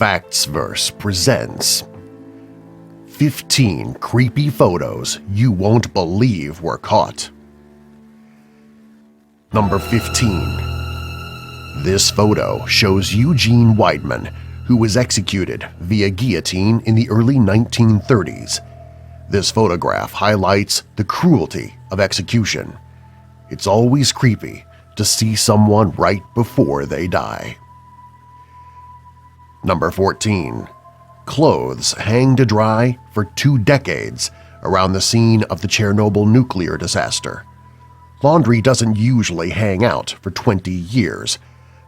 Factsverse presents 15 creepy photos you won't believe were caught. Number 15. This photo shows Eugene Weidman, who was executed via guillotine in the early 1930s. This photograph highlights the cruelty of execution. It's always creepy to see someone right before they die. Number 14. Clothes hang to dry for 2 decades around the scene of the Chernobyl nuclear disaster. Laundry doesn't usually hang out for 20 years,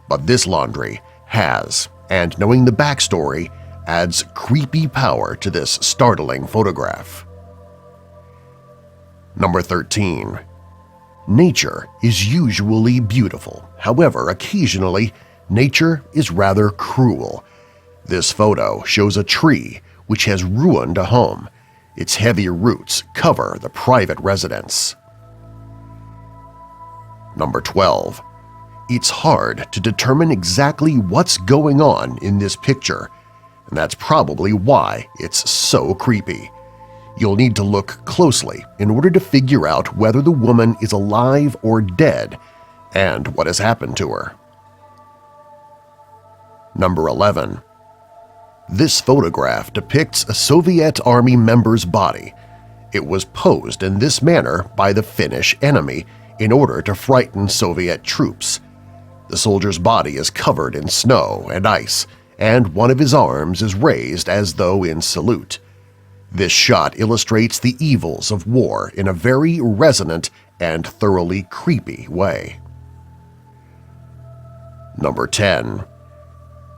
but this laundry has, and knowing the backstory adds creepy power to this startling photograph. Number 13. Nature is usually beautiful, however, occasionally nature is rather cruel. This photo shows a tree which has ruined a home. Its heavy roots cover the private residence. Number 12. It's hard to determine exactly what's going on in this picture, and that's probably why it's so creepy. You'll need to look closely in order to figure out whether the woman is alive or dead and what has happened to her. Number 11. This photograph depicts a Soviet Army member's body. It was posed in this manner by the Finnish enemy in order to frighten Soviet troops. The soldier's body is covered in snow and ice, and one of his arms is raised as though in salute. This shot illustrates the evils of war in a very resonant and thoroughly creepy way. Number 10.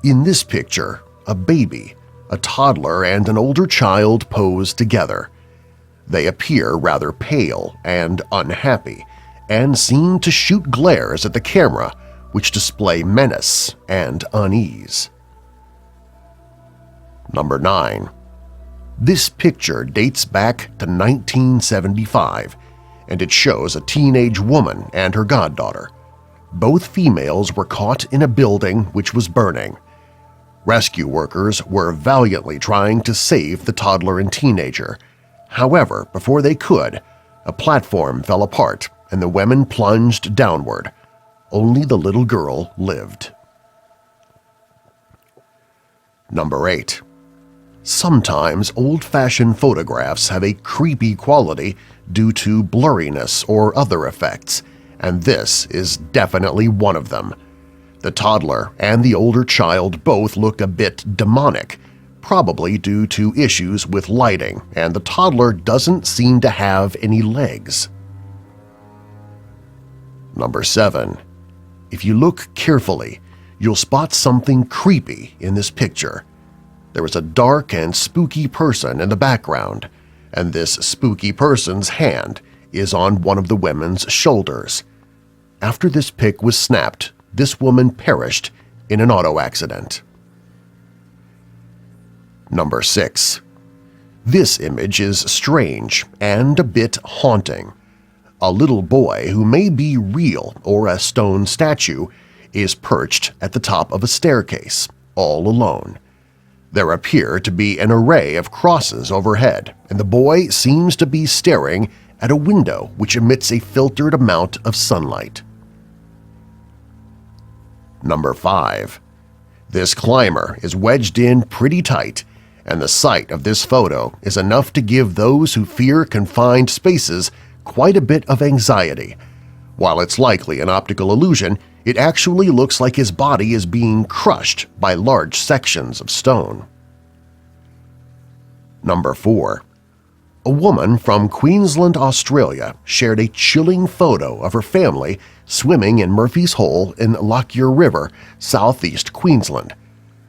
In this picture, a baby, a toddler, and an older child pose together. They appear rather pale and unhappy and seem to shoot glares at the camera which display menace and unease. Number 9. This picture dates back to 1975, and it shows a teenage woman and her goddaughter. Both females were caught in a building which was burning. Rescue workers were valiantly trying to save the toddler and teenager. However, before they could, a platform fell apart and the women plunged downward. Only the little girl lived. Number 8. Sometimes old-fashioned photographs have a creepy quality due to blurriness or other effects, and this is definitely one of them. The toddler and the older child both look a bit demonic, probably due to issues with lighting, and the toddler doesn't seem to have any legs. Number 7. If you look carefully, you'll spot something creepy in this picture. There is a dark and spooky person in the background, and this spooky person's hand is on one of the women's shoulders. After this pic was snapped, this woman perished in an auto accident. Number 6. This image is strange and a bit haunting. A little boy who may be real or a stone statue is perched at the top of a staircase, all alone. There appear to be an array of crosses overhead, and the boy seems to be staring at a window which emits a filtered amount of sunlight. Number 5. This climber is wedged in pretty tight, and the sight of this photo is enough to give those who fear confined spaces quite a bit of anxiety. While it's likely an optical illusion, it actually looks like his body is being crushed by large sections of stone. Number 4. A woman from Queensland, Australia shared a chilling photo of her family swimming in Murphy's Hole in Lockyer River, southeast Queensland.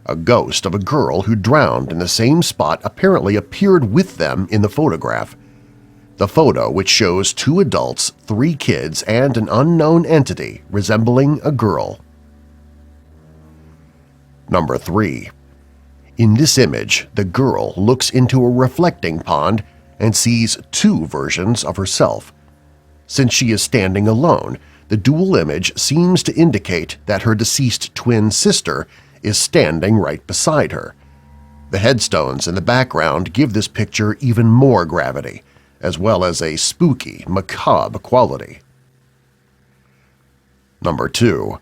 A ghost of a girl who drowned in the same spot apparently appeared with them in the photograph. The photo, which shows 2 adults, 3 kids, and an unknown entity resembling a girl. Number 3. In this image, the girl looks into a reflecting pond and sees 2 versions of herself. Since she is standing alone, the dual image seems to indicate that her deceased twin sister is standing right beside her. The headstones in the background give this picture even more gravity, as well as a spooky, macabre quality. Number 2.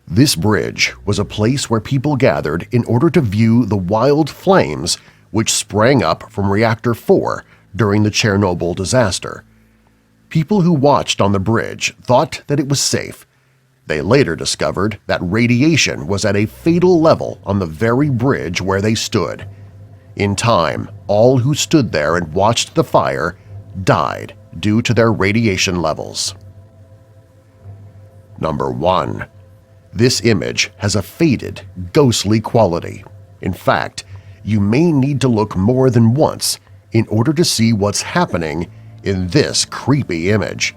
This bridge was a place where people gathered in order to view the wild flames which sprang up from Reactor 4 during the Chernobyl disaster. People who watched on the bridge thought that it was safe. They later discovered that radiation was at a fatal level on the very bridge where they stood. In time, all who stood there and watched the fire died due to their radiation levels. Number 1. This image has a faded, ghostly quality. In fact, you may need to look more than once in order to see what's happening in this creepy image.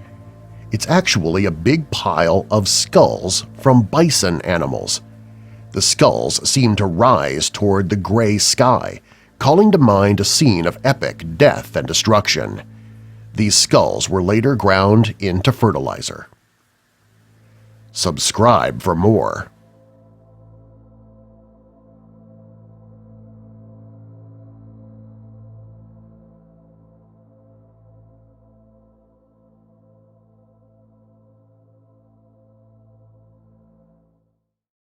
It's actually a big pile of skulls from bison animals. The skulls seem to rise toward the gray sky, calling to mind a scene of epic death and destruction. These skulls were later ground into fertilizer. Subscribe for more.